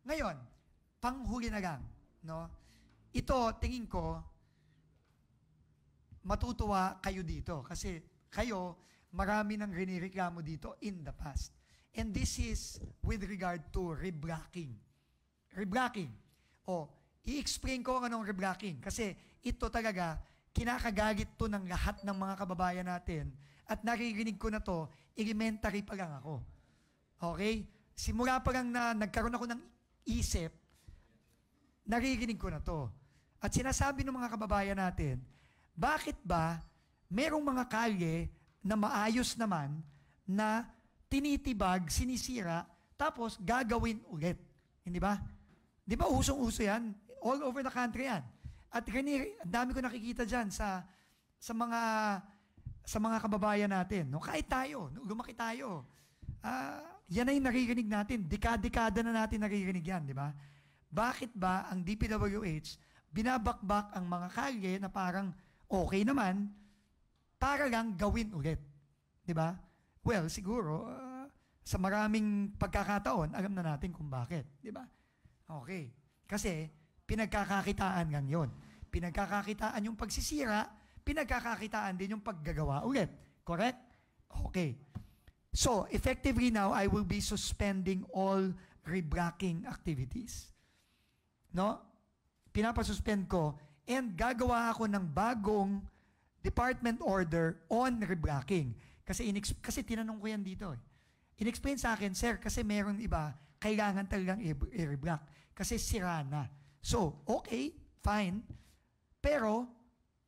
Ngayon, panghuli na lang, no? Ito, tingin ko, matutuwa kayo dito kasi kayo, marami nang rinireklamo dito in the past. And this is with regard to reblocking. Reblocking. I-explain ko anong reblocking kasi ito talaga, kinakagalit to ng lahat ng mga kababayan natin at naririnig ko na to, elementary pa lang ako. Okay? Simula pa lang na nagkaroon ako ng isip, naririnig ko na to. At sinasabi ng mga kababayan natin, bakit ba merong mga kalye na maayos naman na tinitibag, sinisira, tapos gagawin ulit? Hindi ba? Di ba usong-uso yan? All over the country yan. At ang dami ko nakikita dyan sa mga kababayan natin. No? Kahit tayo, lumaki tayo. Yan ay naririnig natin. Dekada na natin naririnig yan, di ba? Bakit ba ang DPWH binabakbak ang mga kalye na parang okay naman para lang gawin ulit? Di ba? Well, siguro, sa maraming pagkakataon, alam na natin kung bakit. Di ba? Okay. Kasi, pinagkakakitaan lang yun. Pinagkakakitaan yung pagsisira, pinagkakakitaan din yung paggagawa ulit. Correct? Okay. So, effectively now, I will be suspending all reblocking activities. No? Pinapasuspend ko and gagawa ako ng bagong department order on reblocking. Kasi tinanong ko yan dito. In-explain sa akin, sir, kasi meron iba, kailangan talagang i-reblock. Kasi sira na. So, okay, fine. Pero,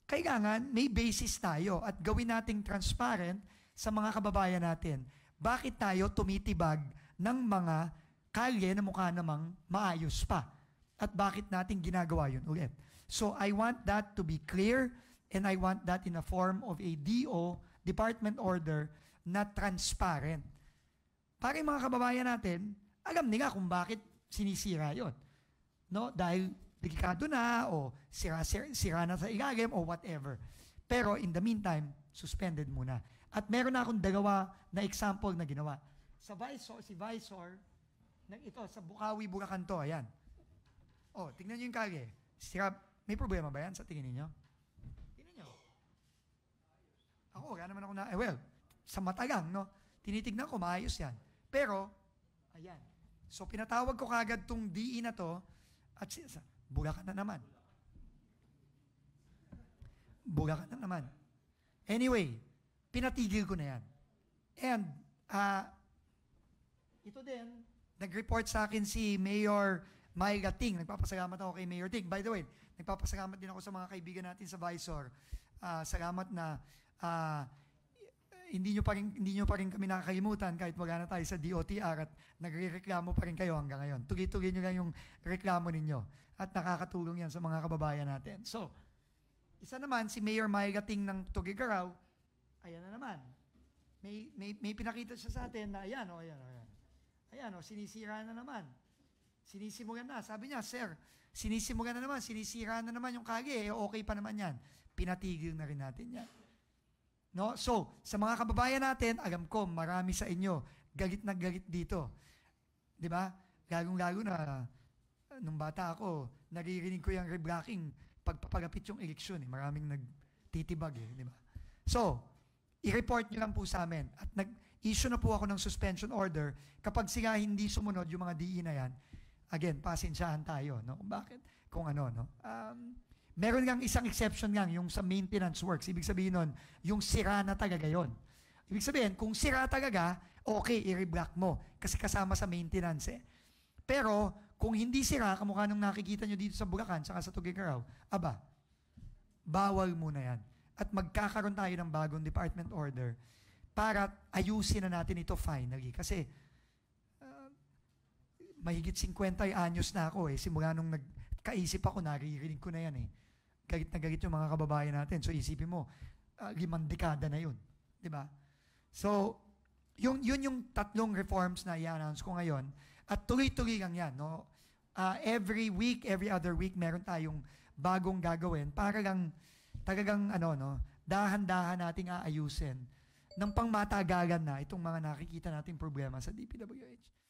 kailangan may basis tayo at gawin nating transparent sa mga kababayan natin. Bakit tayo tumitibag ng mga kalye na mukha namang maayos pa? At bakit natin ginagawa yun ulit? So, I want that to be clear and I want that in a form of a DO, department order, na transparent. Para yung mga kababayan natin, alam nila kung bakit sinisira yun. No? Dahil delikado na o sira na sa ilalim o whatever. Pero in the meantime, suspended muna. At meron na akong dalawa na example na ginawa. Si Visor, ito, sa Bukawi, Bulacan to, ayan. Tingnan nyo yung kalye. May problema ba yan sa tingin ninyo? Tingnan nyo. Wala naman ako sa mata lang, no? Tinitignan ko, maayos yan. Pero, ayan. So, pinatawag ko kagad tong DE na to, at Bulacan na naman. Bulacan na naman. Anyway, pinatigil ko na yan. And, ito din, nag-report sa akin si Mayor Myla Ting. Nagpapasalamat ako kay Mayor Ting. By the way, nagpapasalamat din ako sa mga kaibigan natin sa Visor. Salamat na hindi nyo pa rin kami nakakalimutan kahit wala na tayo sa DOTR at nagre-reklamo pa rin kayo hanggang ngayon. Tuloy-tuloy nyo lang yung reklamo ninyo at nakakatulong yan sa mga kababayan natin. So, isa naman, si Mayor Myla Ting ng Tugigaraw, ayan na naman. May pinakita siya sa atin na ayan, sinisira na naman. Sinisimulan na. Sabi niya, sir, sinisimulan na naman, sinisira na naman yung kalye, okay pa naman yan. Pinatigil na rin natin yan. No? So, sa mga kababayan natin, alam ko, marami sa inyo, galit na galit dito. Di ba? Lalong-lalo na, nung bata ako, naririnig ko yung reblocking pagpapagapit yung eleksyon. Maraming nagtitibag. Di ba? So, i-report nyo lang po sa amin. At nag-issue na po ako ng suspension order. Kapag sila hindi sumunod, yung mga DE na yan, again, pasensyahan tayo. No? Bakit? Kung ano, no? Meron lang isang exception lang, yung sa maintenance works. Ibig sabihin nun, yung sira na talaga yon. Ibig sabihin, kung sira talaga, okay, i-reblock mo. Kasi kasama sa maintenance eh. Pero, kung hindi sira, kamukha nung nakikita nyo dito sa Bulacan, saka sa Tugigaraw, bawal muna yan. At magkakaroon tayo ng bagong department order para ayusin na natin ito finally. Kasi, mahigit 50 anyos na ako eh. Simula nung nagkaisip ako, naririnig ko na yan eh. Galit na galit yung mga kababayan natin. So isipin mo, 5 dekada na yun. Diba? So, yun yung tatlong reforms na i-announce ko ngayon. At tuloy-tuloy lang yan. No? Every week, every other week, meron tayong bagong gagawin para lang talagang dahan-dahan nating aayusin ng pangmatagalan na itong mga nakikita nating problema sa DPWH.